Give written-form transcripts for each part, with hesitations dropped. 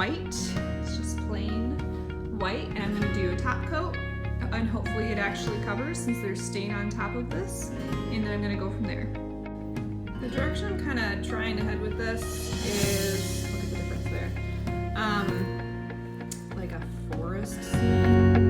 white. It's just plain white, and I'm gonna do a top coat, and hopefully it actually covers since there's stain on top of this, and then I'm gonna go from there. The direction I'm kind of trying to head with this is, look at the difference there, like a forest scene.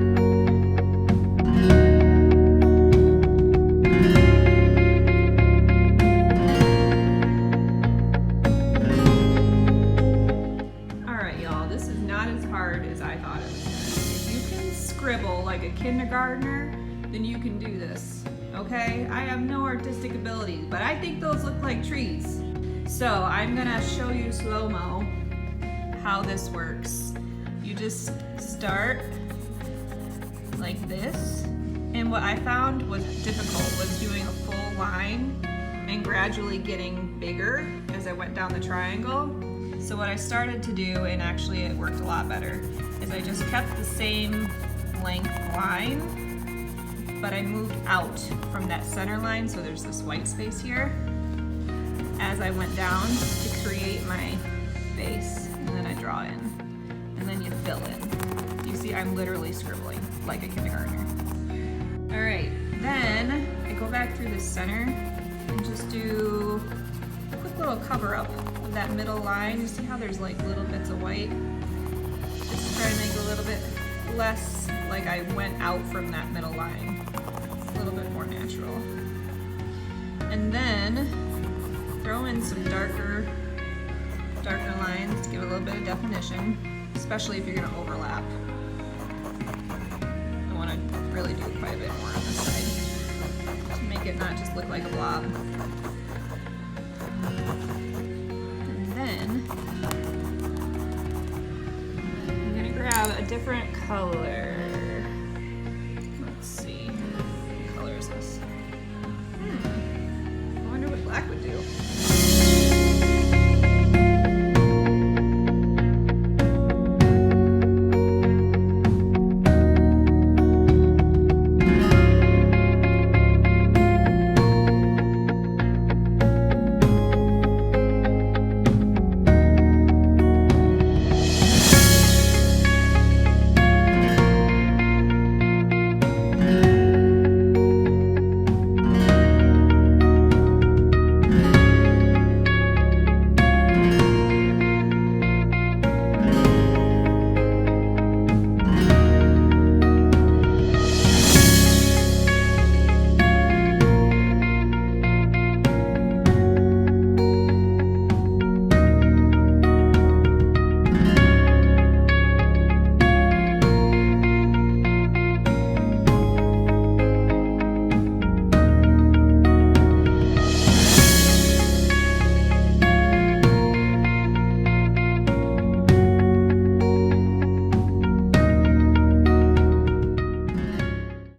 Scribble like a kindergartner, then you can do this, okay? I have no artistic abilities, but I think those look like trees. So I'm gonna show you slow-mo how this works. You just start like this, and what I found was difficult was doing a full line and gradually getting bigger as I went down the triangle. So what I started to do, and actually it worked a lot better, is I just kept the same length line, but I moved out from that center line, so there's this white space here, as I went down to create my base, and then I draw in, and then you fill in. You see, I'm literally scribbling like a kindergartner. All right, then I go back through the center and just do a quick little cover up of that middle line. You see how there's like little bits of white? Just try to make it a little bit less like I went out from that middle line. It's a little bit more natural. And then throw in some darker lines to give a little bit of definition, especially if you're gonna overlap. I wanna really do quite a bit more on this side to make it not just look like a blob. And then grab a different color.